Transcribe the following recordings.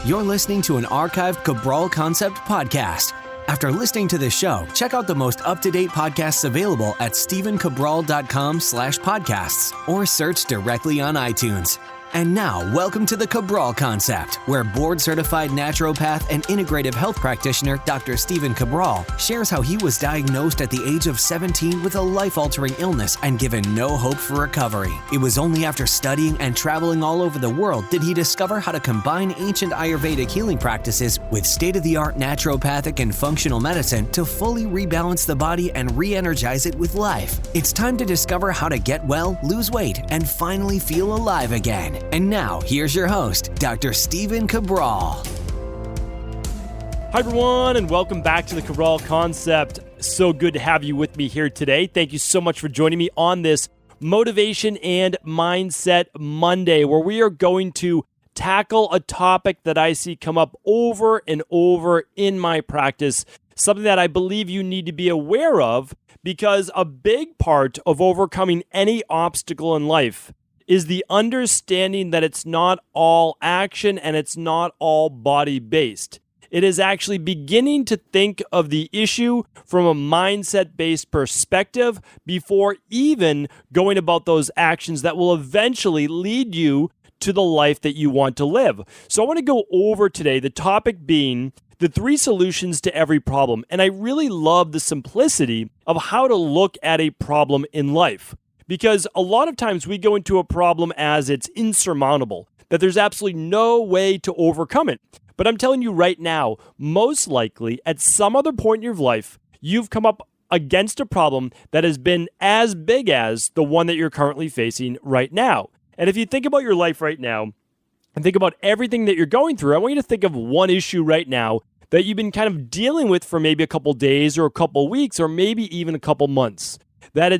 You're listening to an archived Cabral Concept podcast. After listening to this show, check out the most up-to-date podcasts available at stephencabral.com/podcasts or search directly on iTunes. And now, welcome to the Cabral Concept, where board-certified naturopath and integrative health practitioner Dr. Stephen Cabral shares how he was diagnosed at the age of 17 with a life-altering illness and given no hope for recovery. It was only after studying and traveling all over the world did he discover how to combine ancient Ayurvedic healing practices with state-of-the-art naturopathic and functional medicine to fully rebalance the body and re-energize it with life. It's time to discover how to get well, lose weight, and finally feel alive again. And now, here's your host, Dr. Stephen Cabral. Hi, everyone, and welcome back to the Cabral Concept. So good to have you with me here today. Thank you so much for joining me on this Motivation and Mindset Monday, where we are going to tackle a topic that I see come up over and over in my practice, something that I believe you need to be aware of, because a big part of overcoming any obstacle in life is the understanding that it's not all action and it's not all body-based. It is actually beginning to think of the issue from a mindset-based perspective before even going about those actions that will eventually lead you to the life that you want to live. So I want to go over today, the topic being the 3 solutions to every problem. And I really love the simplicity of how to look at a problem in life. Because a lot of times we go into a problem as it's insurmountable, that there's absolutely no way to overcome it. But I'm telling you right now, most likely at some other point in your life, you've come up against a problem that has been as big as the one that you're currently facing right now. And if you think about your life right now and think about everything that you're going through, I want you to think of one issue right now that you've been kind of dealing with for maybe a couple days or a couple weeks or maybe even a couple months. That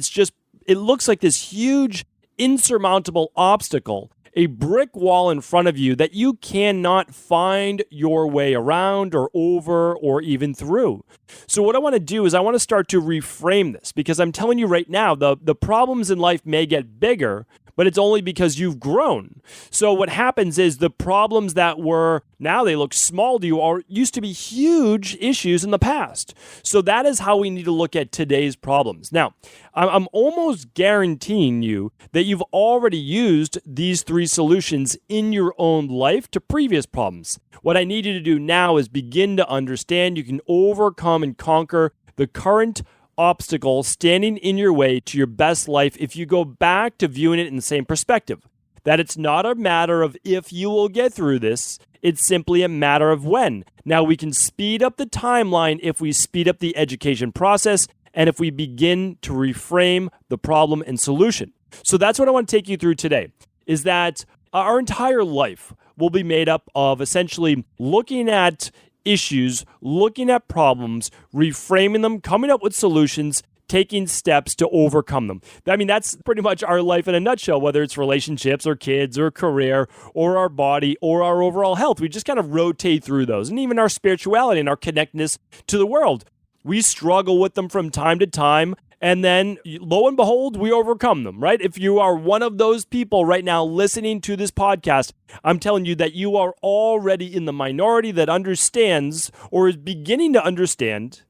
it looks like this huge, insurmountable obstacle, a brick wall in front of you that you cannot find your way around or over or even through. So what I want to do is I want to start to reframe this, because I'm telling you right now, the problems in life may get bigger, but it's only because you've grown. So what happens is the problems that were, now they look small to you, used to be huge issues in the past. So that is how we need to look at today's problems. Now, I'm almost guaranteeing you that you've already used these 3 solutions in your own life to previous problems. What I need you to do now is begin to understand you can overcome and conquer the current obstacle standing in your way to your best life if you go back to viewing it in the same perspective. That it's not a matter of if you will get through this, it's simply a matter of when. Now, we can speed up the timeline if we speed up the education process and if we begin to reframe the problem and solution. So that's what I want to take you through today, is that our entire life will be made up of essentially looking at issues, looking at problems, reframing them, coming up with solutions, taking steps to overcome them. I mean, that's pretty much our life in a nutshell, whether it's relationships or kids or career or our body or our overall health. We just kind of rotate through those. And even our spirituality and our connectedness to the world. We struggle with them from time to time. And then, lo and behold, we overcome them, right? If you are one of those people right now listening to this podcast, I'm telling you that you are already in the minority that understands or is beginning to understand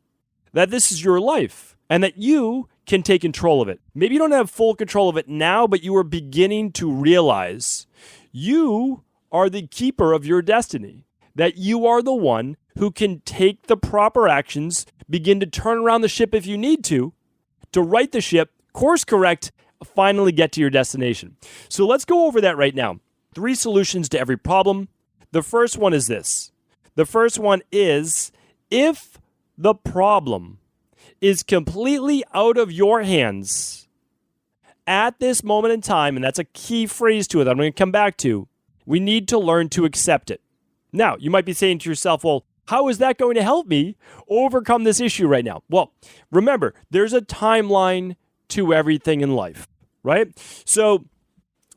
that this is your life and that you can take control of it. Maybe you don't have full control of it now, but you are beginning to realize you are the keeper of your destiny, that you are the one who can take the proper actions, begin to turn around the ship if you need to right the ship, course correct, finally get to your destination. So let's go over that right now. 3 solutions to every problem. The first one is this. The first one is, if the problem is completely out of your hands at this moment in time, and that's a key phrase to it that I'm going to come back to, we need to learn to accept it. Now, you might be saying to yourself, well, how is that going to help me overcome this issue right now? Well, remember, there's a timeline to everything in life, right? So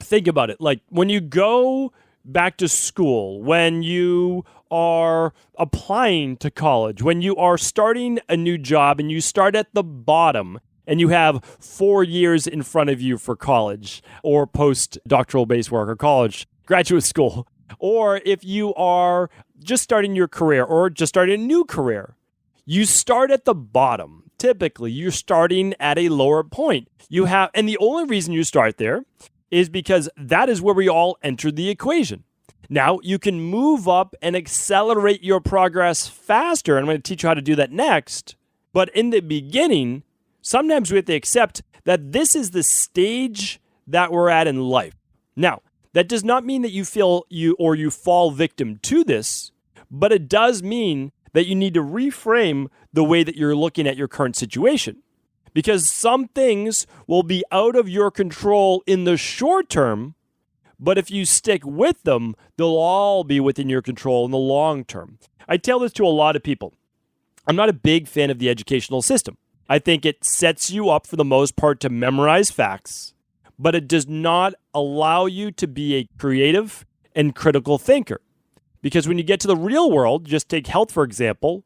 think about it. Like when you go back to school, when you are applying to college, when you are starting a new job and you start at the bottom and you have 4 years in front of you for college or postdoctoral based work or college, graduate school, Or if you are just starting your career or just starting a new career, you start at the bottom. Typically, you're starting at a lower point. And the only reason you start there is because that is where we all entered the equation. Now, you can move up and accelerate your progress faster. And I'm going to teach you how to do that next. But in the beginning, sometimes we have to accept that this is the stage that we're at in life. Now, that does not mean that you fall victim to this, but it does mean that you need to reframe the way that you're looking at your current situation. Because some things will be out of your control in the short term, but if you stick with them, they'll all be within your control in the long term. I tell this to a lot of people. I'm not a big fan of the educational system. I think it sets you up for the most part to memorize facts, but it does not allow you to be a creative and critical thinker. Because when you get to the real world, just take health, for example,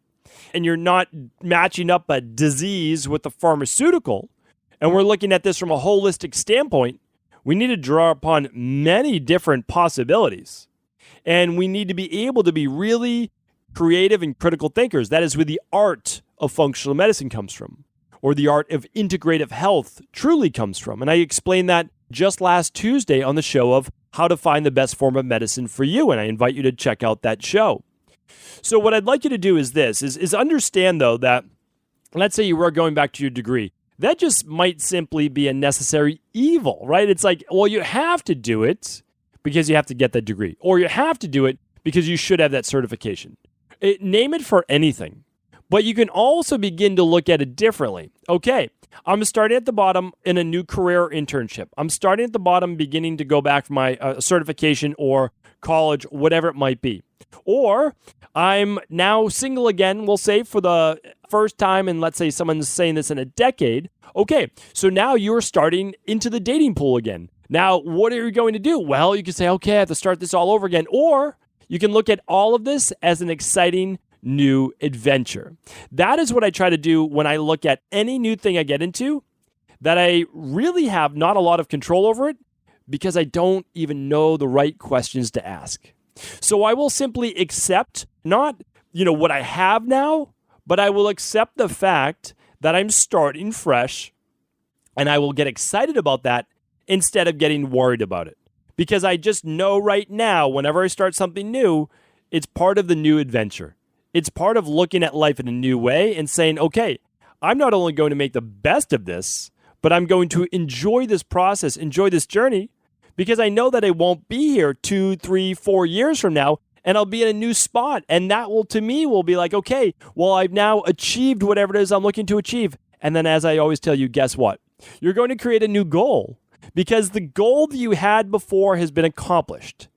and you're not matching up a disease with a pharmaceutical, and we're looking at this from a holistic standpoint, we need to draw upon many different possibilities. And we need to be able to be really creative and critical thinkers. That is where the art of functional medicine comes from, or the art of integrative health truly comes from. And I explained that just last Tuesday on the show of how to find the best form of medicine for you. And I invite you to check out that show. So what I'd like you to do is this, is understand though that, let's say you were going back to your degree, that just might simply be a necessary evil, right? It's like, well, you have to do it because you have to get that degree, or you have to do it because you should have that certification. Name it for anything. But you can also begin to look at it differently. Okay, I'm starting at the bottom in a new career internship. I'm starting at the bottom, beginning to go back for my certification or college, whatever it might be. Or I'm now single again, we'll say, for the first time, and let's say someone's saying this in a decade. Okay, so now you're starting into the dating pool again. Now, what are you going to do? Well, you can say, okay, I have to start this all over again. Or you can look at all of this as an exciting new adventure. That is what I try to do when I look at any new thing I get into, that I really have not a lot of control over it because I don't even know the right questions to ask. So I will simply accept not, what I have now, but I will accept the fact that I'm starting fresh, and I will get excited about that instead of getting worried about it. Because I just know right now, whenever I start something new, it's part of the new adventure. It's part of looking at life in a new way and saying, okay, I'm not only going to make the best of this, but I'm going to enjoy this process, enjoy this journey, because I know that I won't be here 2, 3, 4 years from now, and I'll be in a new spot. And that will, to me, will be like, okay, well, I've now achieved whatever it is I'm looking to achieve. And then as I always tell you, guess what? You're going to create a new goal because the goal that you had before has been accomplished.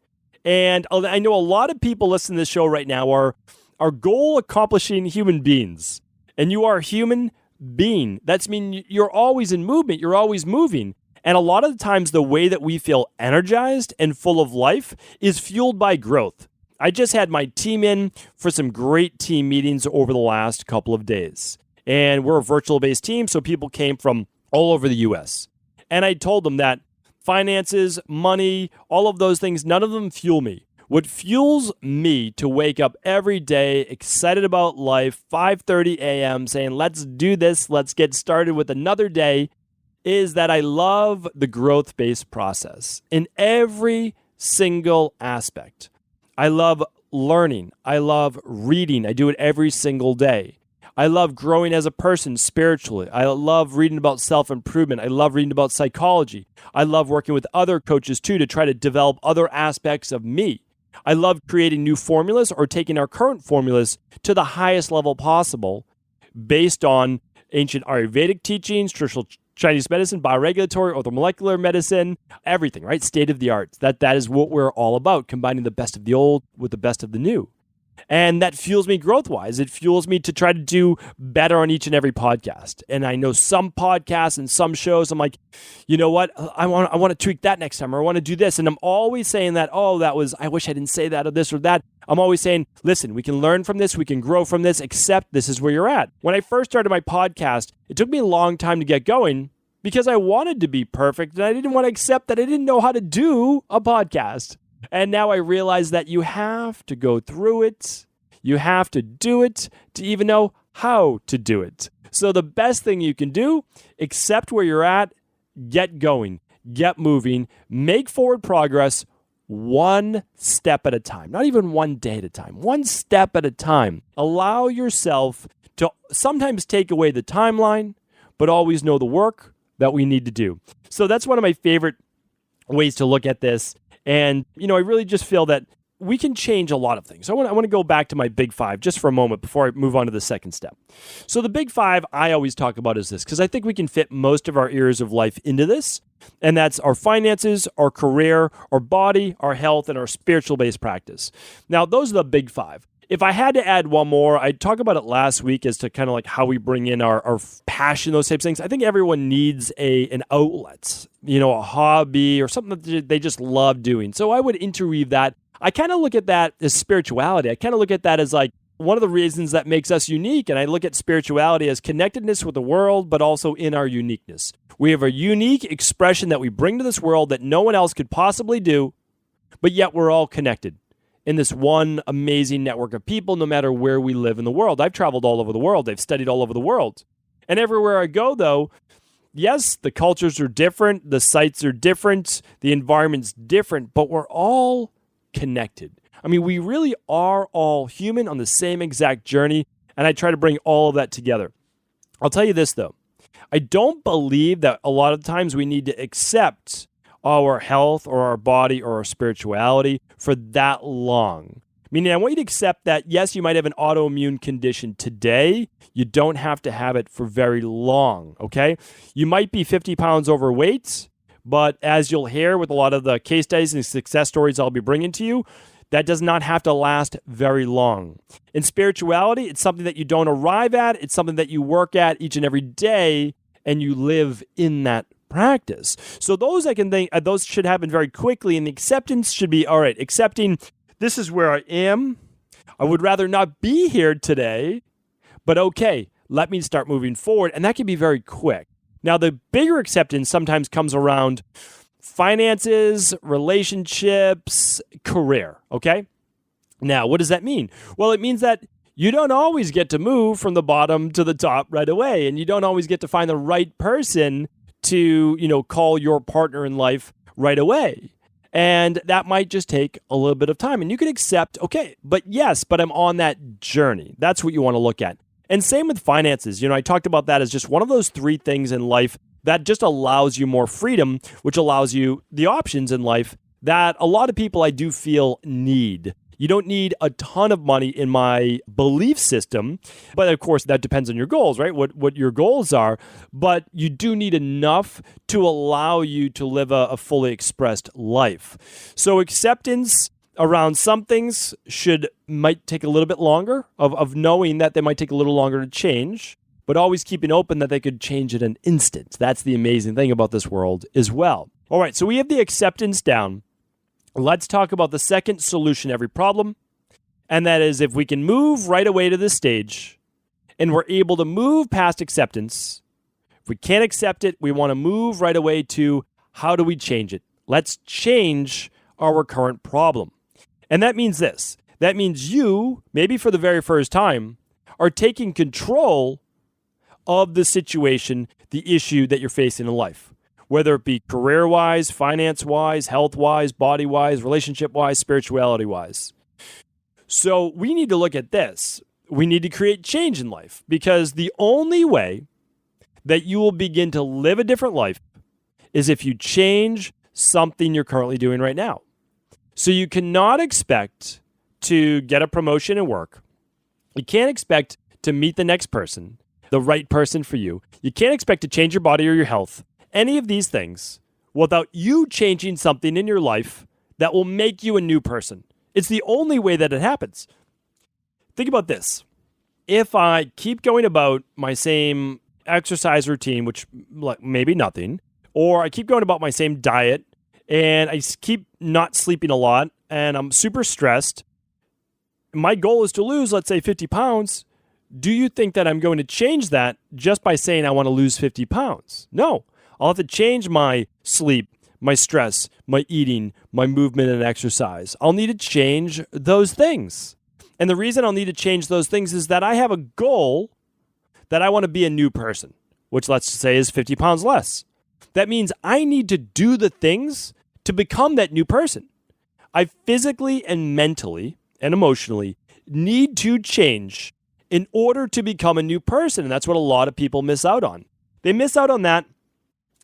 And I know a lot of people listening to this show right now are goal accomplishing human beings. And you are a human being. That's mean you're always in movement. You're always moving. And a lot of the times the way that we feel energized and full of life is fueled by growth. I just had my team in for some great team meetings over the last couple of days. And we're a virtual-based team, so people came from all over the U.S. And I told them that finances, money, all of those things, none of them fuel me. What fuels me to wake up every day excited about life, 5:30 a.m., saying, let's do this, let's get started with another day, is that I love the growth-based process in every single aspect. I love learning. I love reading. I do it every single day. I love growing as a person spiritually. I love reading about self-improvement. I love reading about psychology. I love working with other coaches too to try to develop other aspects of me. I love creating new formulas or taking our current formulas to the highest level possible based on ancient Ayurvedic teachings, traditional Chinese medicine, bioregulatory, orthomolecular medicine, everything, right? State of the art. That is what we're all about, combining the best of the old with the best of the new. And that fuels me growth-wise. It fuels me to try to do better on each and every podcast. And I know some podcasts and some shows, I'm like, you know what? I want to tweak that next time, or I want to do this. And I'm always saying that, I wish I didn't say that or this or that. I'm always saying, listen, we can learn from this, we can grow from this, except this is where you're at. When I first started my podcast, it took me a long time to get going because I wanted to be perfect and I didn't want to accept that I didn't know how to do a podcast. And now I realize that you have to go through it. You have to do it to even know how to do it. So the best thing you can do, accept where you're at, get going, get moving, make forward progress one step at a time, not even one day at a time, one step at a time. Allow yourself to sometimes take away the timeline, but always know the work that we need to do. So that's one of my favorite ways to look at this. And, I really just feel that we can change a lot of things. I want to go back to my big five just for a moment before I move on to the second step. So the big five I always talk about is this, because I think we can fit most of our areas of life into this. And that's our finances, our career, our body, our health, and our spiritual-based practice. Now, those are the big five. If I had to add one more, I talked about it last week as to kind of like how we bring in our passion, those types of things. I think everyone needs an outlet, a hobby or something that they just love doing. So I would interweave that. I kind of look at that as spirituality. I kind of look at that as like one of the reasons that makes us unique. And I look at spirituality as connectedness with the world, but also in our uniqueness. We have a unique expression that we bring to this world that no one else could possibly do, but yet we're all connected in this one amazing network of people, no matter where we live in the world. I've traveled all over the world. I've studied all over the world. And everywhere I go, though, yes, the cultures are different, the sites are different, the environment's different, but we're all connected. I mean, we really are all human on the same exact journey, and I try to bring all of that together. I'll tell you this, though. I don't believe that a lot of times we need to accept our health or our body or our spirituality for that long. Meaning, I want you to accept that, yes, you might have an autoimmune condition today. You don't have to have it for very long, okay? You might be 50 pounds overweight, but as you'll hear with a lot of the case studies and success stories I'll be bringing to you, that does not have to last very long. In spirituality, it's something that you don't arrive at. It's something that you work at each and every day, and you live in that practice. So those I can think, those should happen very quickly, and the acceptance should be, all right, accepting this is where I am. I would rather not be here today, but okay, let me start moving forward, and that can be very quick. Now, the bigger acceptance sometimes comes around finances, relationships, career, okay? Now, what does that mean? Well, it means that you don't always get to move from the bottom to the top right away, and you don't always get to find the right person to, call your partner in life right away. And that might just take a little bit of time. And you can accept, okay, but I'm on that journey. That's what you want to look at. And same with finances. I talked about that as just one of those three things in life that just allows you more freedom, which allows you the options in life that a lot of people I do feel need. You don't need a ton of money in my belief system, but of course that depends on your goals, right? What your goals are, but you do need enough to allow you to live a fully expressed life. So acceptance around some things might take a little bit longer of knowing that they might take a little longer to change, but always keeping open that they could change at an instant. That's the amazing thing about this world as well. All right, so we have the acceptance down. Let's talk about the second solution to every problem, and that is if we can move right away to this stage and we're able to move past acceptance. If we can't accept it, we want to move right away to how do we change it? Let's change our current problem. And that means this. That means you, maybe for the very first time, are taking control of the situation, the issue that you're facing in life. Whether it be career-wise, finance-wise, health-wise, body-wise, relationship-wise, spirituality-wise. So we need to look at this. We need to create change in life because the only way that you will begin to live a different life is if you change something you're currently doing right now. So you cannot expect to get a promotion at work. You can't expect to meet the next person, the right person for you. You can't expect to change your body or your health. Any of these things without you changing something in your life that will make you a new person. It's the only way that it happens. Think about this. If I keep going about my same exercise routine, which maybe nothing, or I keep going about my same diet and I keep not sleeping a lot and I'm super stressed, my goal is to lose, let's say 50 pounds. Do you think that I'm going to change that just by saying I want to lose 50 pounds? No. I'll have to change my sleep, my stress, my eating, my movement and exercise. I'll need to change those things. And the reason I'll need to change those things is that I have a goal that I want to be a new person, which let's say is 50 pounds less. That means I need to do the things to become that new person. I physically and mentally and emotionally need to change in order to become a new person. And that's what a lot of people miss out on. They miss out on that.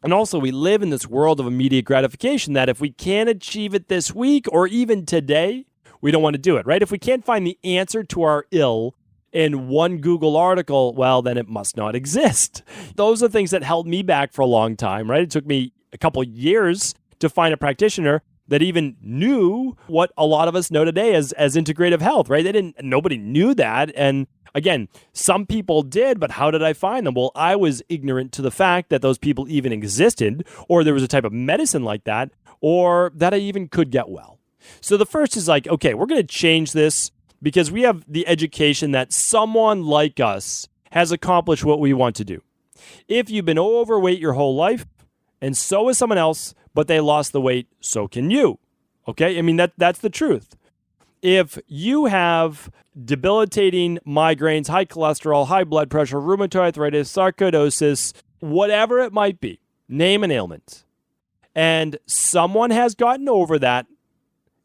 And also, we live in this world of immediate gratification that if we can't achieve it this week or even today, we don't want to do it, right? If we can't find the answer to our ill in one Google article, well, then it must not exist. Those are things that held me back for a long time, right? It took me a couple years to find a practitioner that even knew what a lot of us know today as integrative health, right? Nobody knew that. And again, some people did, but how did I find them? Well, I was ignorant to the fact that those people even existed, or there was a type of medicine like that, or that I even could get well. So the first is like, okay, we're going to change this because we have the education that someone like us has accomplished what we want to do. If you've been overweight your whole life, and so is someone else, but they lost the weight, so can you. Okay? I mean, that's the truth. If you have debilitating migraines, high cholesterol, high blood pressure, rheumatoid arthritis, sarcoidosis, whatever it might be, name an ailment, and someone has gotten over that,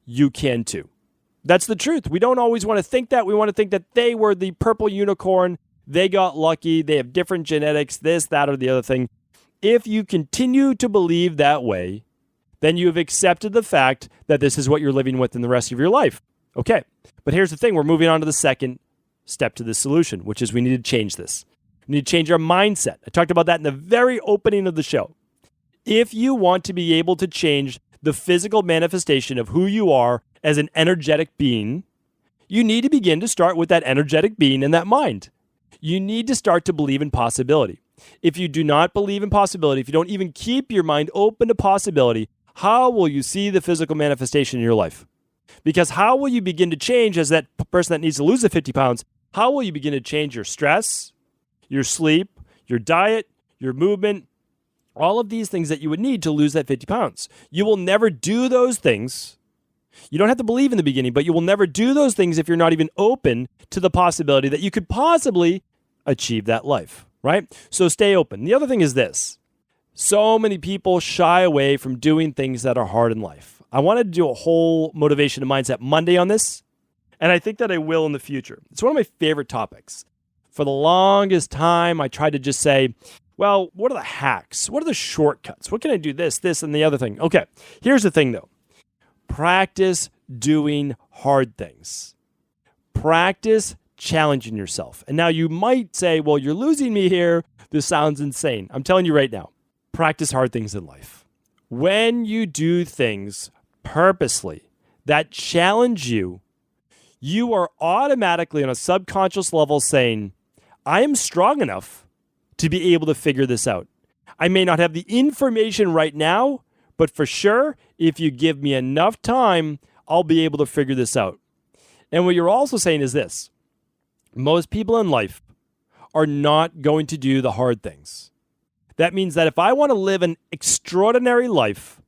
you can too. That's the truth. We don't always want to think that. We want to think that they were the purple unicorn. They got lucky. They have different genetics, this, that, or the other thing. If you continue to believe that way, then you have accepted the fact that this is what you're living with in the rest of your life. Okay, but here's the thing. We're moving on to the second step to this solution, which is we need to change this. We need to change our mindset. I talked about that in the very opening of the show. If you want to be able to change the physical manifestation of who you are as an energetic being, you need to begin to start with that energetic being in that mind. You need to start to believe in possibility. If you do not believe in possibility, if you don't even keep your mind open to possibility, how will you see the physical manifestation in your life? Because how will you begin to change as that person that needs to lose the 50 pounds? How will you begin to change your stress, your sleep, your diet, your movement, all of these things that you would need to lose that 50 pounds? You will never do those things. You don't have to believe in the beginning, but you will never do those things if you're not even open to the possibility that you could possibly achieve that life, right? So stay open. The other thing is this. So many people shy away from doing things that are hard in life. I wanted to do a whole motivation and mindset Monday on this, and I think that I will in the future. It's one of my favorite topics. For the longest time, I tried to just say, well, what are the hacks? What are the shortcuts? What can I do this, and the other thing? Okay, here's the thing though. Practice doing hard things. Practice challenging yourself. And now you might say, well, you're losing me here. This sounds insane. I'm telling you right now, practice hard things in life. When you do things purposely that challenge you, you are automatically on a subconscious level saying, I am strong enough to be able to figure this out. I may not have the information right now, but for sure, if you give me enough time, I'll be able to figure this out. And what you're also saying is this. Most people in life are not going to do the hard things. That means that if I want to live an extraordinary life,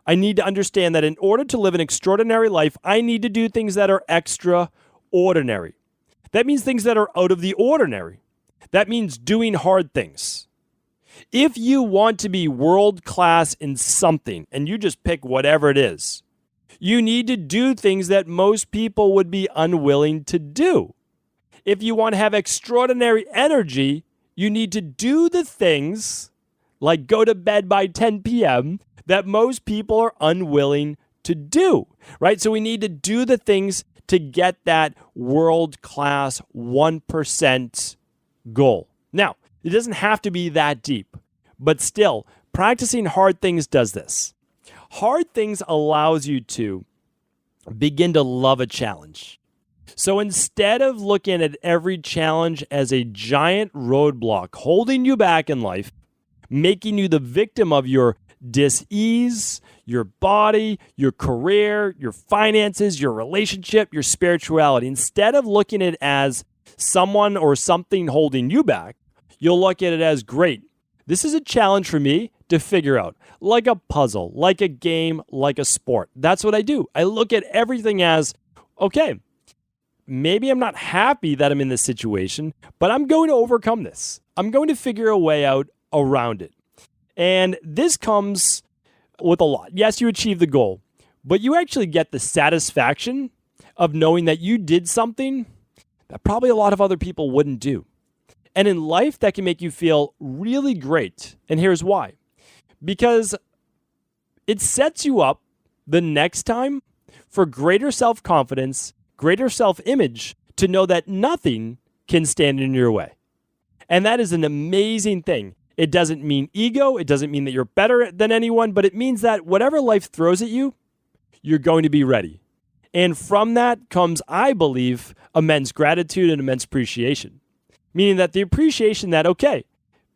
I need to understand that in order to live an extraordinary life, I need to do things that are extraordinary. That means things that are out of the ordinary. That means doing hard things. If you want to be world class in something, and you just pick whatever it is, you need to do things that most people would be unwilling to do. If you want to have extraordinary energy, you need to do the things like go to bed by 10 p.m. that most people are unwilling to do, right? So we need to do the things to get that world-class 1% goal. Now, it doesn't have to be that deep, but still, practicing hard things does this. Hard things allows you to begin to love a challenge. So instead of looking at every challenge as a giant roadblock holding you back in life, making you the victim of your dis-ease, your body, your career, your finances, your relationship, your spirituality, instead of looking at it as someone or something holding you back, you'll look at it as, great, this is a challenge for me to figure out, like a puzzle, like a game, like a sport. That's what I do. I look at everything as, okay, maybe I'm not happy that I'm in this situation, but I'm going to overcome this. I'm going to figure a way out around it. And this comes with a lot. Yes, you achieve the goal, but you actually get the satisfaction of knowing that you did something that probably a lot of other people wouldn't do. And in life, that can make you feel really great. And here's why. Because it sets you up the next time for greater self-confidence, greater self-image, to know that nothing can stand in your way. And that is an amazing thing. It doesn't mean ego. It doesn't mean that you're better than anyone, but it means that whatever life throws at you, you're going to be ready. And from that comes, I believe, immense gratitude and immense appreciation. Meaning that the appreciation that, okay,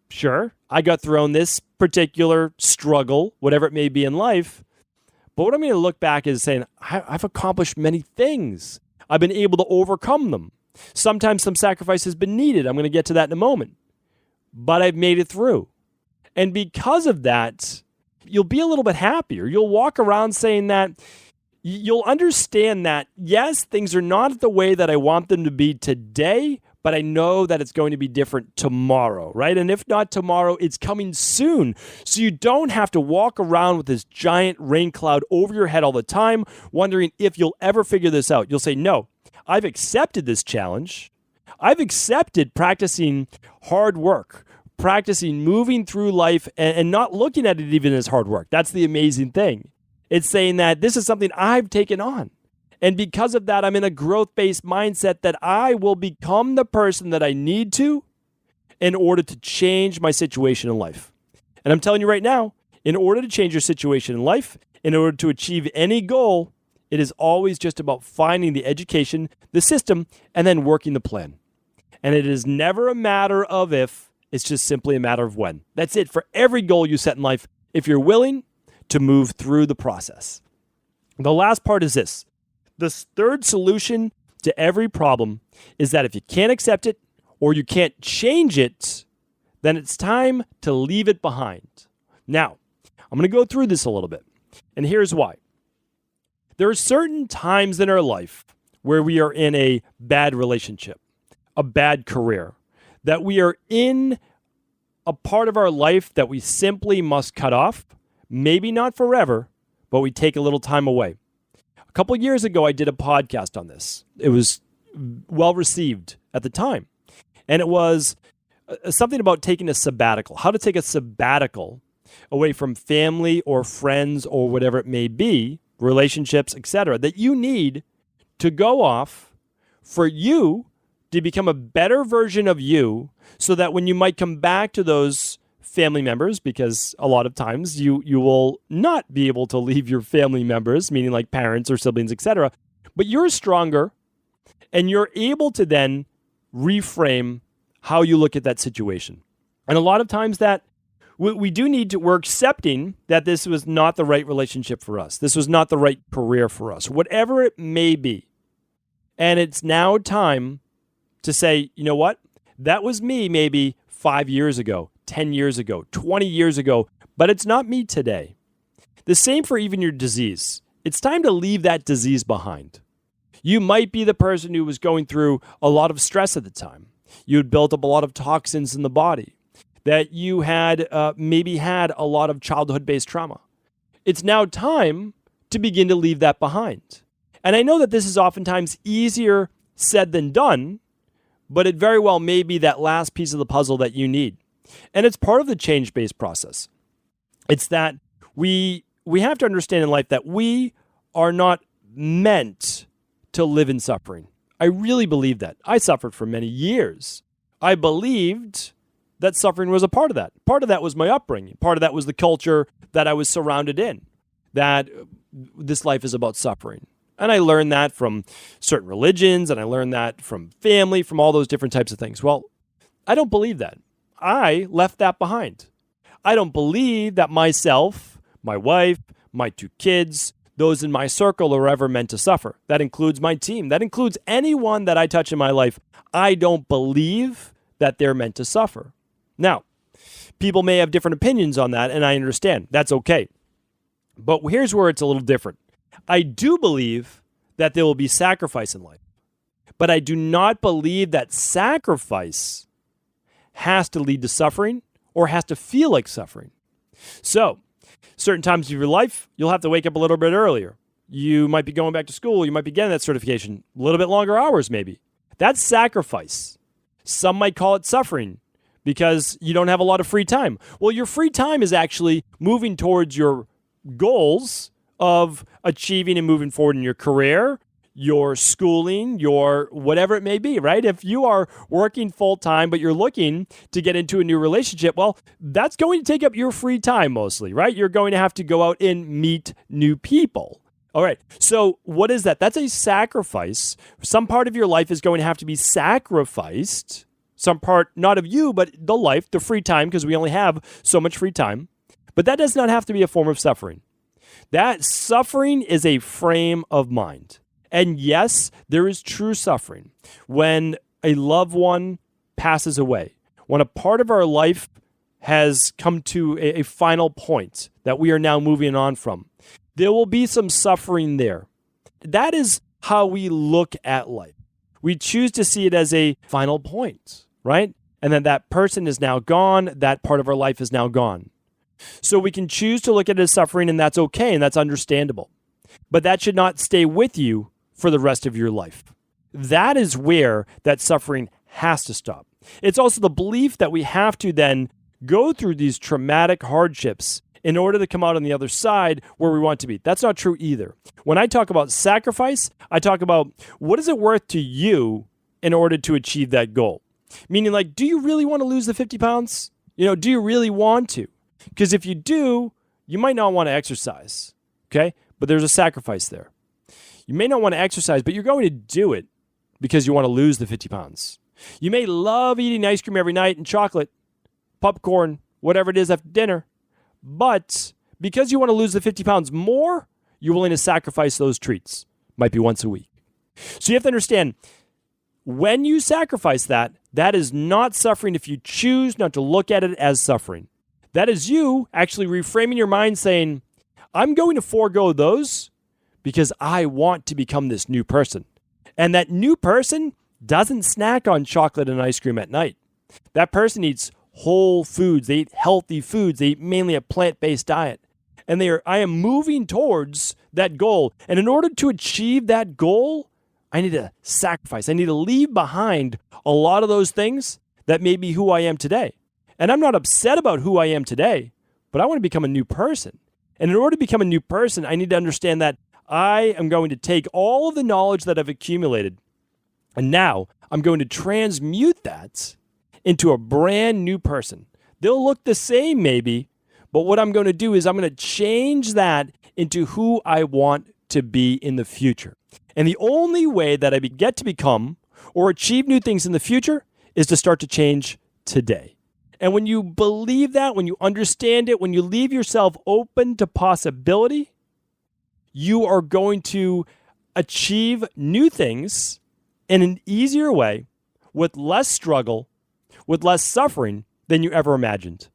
sure, I got thrown this particular struggle, whatever it may be in life, but what I'm going to look back is saying, I've accomplished many things. I've been able to overcome them. Sometimes some sacrifice has been needed. I'm going to get to that in a moment. But I've made it through. And because of that, you'll be a little bit happier. You'll walk around saying that, you'll understand that, yes, things are not the way that I want them to be today, but I know that it's going to be different tomorrow, right? And if not tomorrow, it's coming soon. So you don't have to walk around with this giant rain cloud over your head all the time, wondering if you'll ever figure this out. You'll say, no, I've accepted this challenge. I've accepted practicing hard work, practicing moving through life and not looking at it even as hard work. That's the amazing thing. It's saying that this is something I've taken on. And because of that, I'm in a growth-based mindset that I will become the person that I need to in order to change my situation in life. And I'm telling you right now, in order to change your situation in life, in order to achieve any goal, it is always just about finding the education, the system, and then working the plan. And it is never a matter of if, it's just simply a matter of when. That's it for every goal you set in life, if you're willing to move through the process. The last part is this. The third solution to every problem is that if you can't accept it or you can't change it, then it's time to leave it behind. Now, I'm going to go through this a little bit, and here's why. There are certain times in our life where we are in a bad relationship, a bad career, that we are in a part of our life that we simply must cut off, maybe not forever, but we take a little time away. A couple of years ago, I did a podcast on this. It was well received at the time. And it was something about taking a sabbatical, how to take a sabbatical away from family or friends or whatever it may be, relationships, etc., that you need to go off for you to become a better version of you so that when you might come back to those family members, because a lot of times you will not be able to leave your family members, meaning like parents or siblings, etc., but you're stronger and you're able to then reframe how you look at that situation. And a lot of times that we do need to, we're accepting that this was not the right relationship for us. This was not the right career for us, whatever it may be. And it's now time to say, you know what? That was me maybe 5 years ago, 10 years ago, 20 years ago, but it's not me today. The same for even your disease. It's time to leave that disease behind. You might be the person who was going through a lot of stress at the time. You had built up a lot of toxins in the body, that you had maybe had a lot of childhood-based trauma. It's now time to begin to leave that behind. And I know that this is oftentimes easier said than done, but it very well may be that last piece of the puzzle that you need. And it's part of the change-based process. It's that we have to understand in life that we are not meant to live in suffering. I really believe that. I suffered for many years. I believed that suffering was a part of that. Part of that was my upbringing. Part of that was the culture that I was surrounded in, that this life is about suffering. And I learned that from certain religions, and I learned that from family, from all those different types of things. Well, I don't believe that. I left that behind. I don't believe that myself, my wife, my 2 kids, those in my circle are ever meant to suffer. That includes my team. That includes anyone that I touch in my life. I don't believe that they're meant to suffer. Now, People may have different opinions on that, and I understand. That's okay. But here's where it's a little different. I do believe that there will be sacrifice in life, but I do not believe that sacrifice has to lead to suffering or has to feel like suffering. So, certain times of your life, you'll have to wake up a little bit earlier. You might be going back to school. You might be getting that certification. A little bit longer hours, maybe. That's sacrifice. Some might call it suffering because you don't have a lot of free time. Well, your free time is actually moving towards your goals of achieving and moving forward in your career, your schooling, your whatever it may be, right? If you are working full time, but you're looking to get into a new relationship, well, that's going to take up your free time mostly, right? You're going to have to go out and meet new people. All right. So what is that? That's a sacrifice. Some part of your life is going to have to be sacrificed. Some part, not of you, but the life, the free time, because we only have so much free time. But that does not have to be a form of suffering. That suffering is a frame of mind. And yes, there is true suffering when a loved one passes away, when a part of our life has come to a final point that we are now moving on from. There will be some suffering there. That is how we look at life. We choose to see it as a final point, right? And then that person is now gone. That part of our life is now gone. So we can choose to look at it as suffering, and that's okay, and that's understandable. But that should not stay with you for the rest of your life. That is where that suffering has to stop. It's also the belief that we have to then go through these traumatic hardships in order to come out on the other side where we want to be. That's not true either. When I talk about sacrifice, I talk about what is it worth to you in order to achieve that goal? Meaning, like, do you really want to lose the 50 pounds? Do you really want to? Because if you do, you might not want to exercise, okay? But there's a sacrifice there. You may not want to exercise, but you're going to do it because you want to lose the 50 pounds. You may love eating ice cream every night and chocolate, popcorn, whatever it is after dinner. But because you want to lose the 50 pounds more, you're willing to sacrifice those treats. Might be once a week. So you have to understand, when you sacrifice that, that is not suffering if you choose not to look at it as suffering. That is you actually reframing your mind saying, I'm going to forego those because I want to become this new person. And that new person doesn't snack on chocolate and ice cream at night. That person eats whole foods. They eat healthy foods. They eat mainly a plant-based diet. And I am moving towards that goal. And in order to achieve that goal, I need to sacrifice. I need to leave behind a lot of those things that may be who I am today. And I'm not upset about who I am today, but I want to become a new person. And in order to become a new person, I need to understand that I am going to take all of the knowledge that I've accumulated, and now I'm going to transmute that into a brand new person. They'll look the same maybe, but what I'm going to do is I'm going to change that into who I want to be in the future. And the only way that I get to become or achieve new things in the future is to start to change today. And when you believe that, when you understand it, when you leave yourself open to possibility, you are going to achieve new things in an easier way with less struggle, with less suffering than you ever imagined.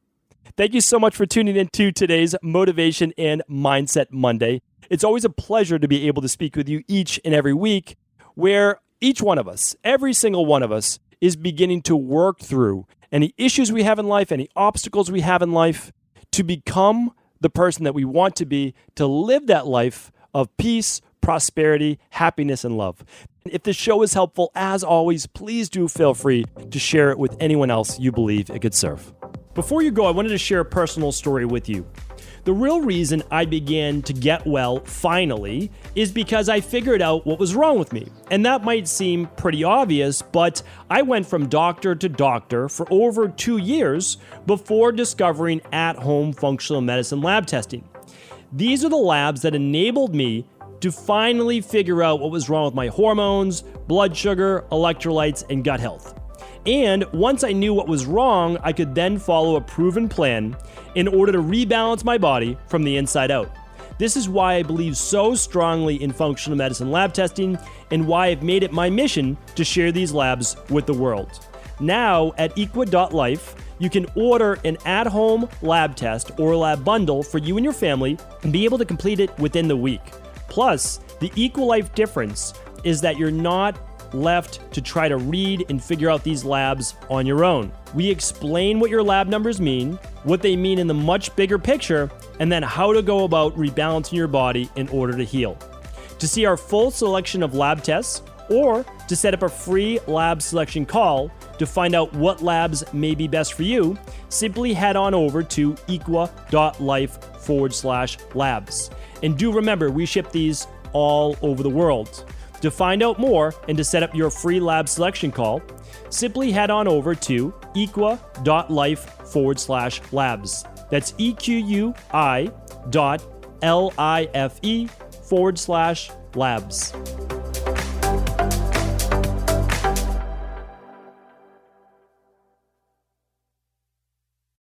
Thank you so much for tuning into today's Motivation and Mindset Monday. It's always a pleasure to be able to speak with you each and every week, where each one of us, every single one of us, is beginning to work through any issues we have in life, any obstacles we have in life, to become the person that we want to be, to live that life of peace, prosperity, happiness, and love. If this show is helpful, as always, please do feel free to share it with anyone else you believe it could serve. Before you go, I wanted to share a personal story with you. The real reason I began to get well finally is because I figured out what was wrong with me. And that might seem pretty obvious, but I went from doctor to doctor for over 2 years before discovering at-home functional medicine lab testing. These are the labs that enabled me to finally figure out what was wrong with my hormones, blood sugar, electrolytes, and gut health. And once I knew what was wrong, I could then follow a proven plan in order to rebalance my body from the inside out. This is why I believe so strongly in functional medicine lab testing and why I've made it my mission to share these labs with the world. Now at Equa.life, You can order an at-home lab test or lab bundle for you and your family and be able to complete it within the week. Plus, the Equal Life difference is that you're not left to try to read and figure out these labs on your own. We explain what your lab numbers mean, what they mean in the much bigger picture, and then how to go about rebalancing your body in order to heal. To see our full selection of lab tests or to set up a free lab selection call to find out what labs may be best for you, simply head on over to equa.life/labs. And do remember, we ship these all over the world. To find out more and to set up your free lab selection call, simply head on over to equa.life/labs. That's EQUI.LIFE/labs.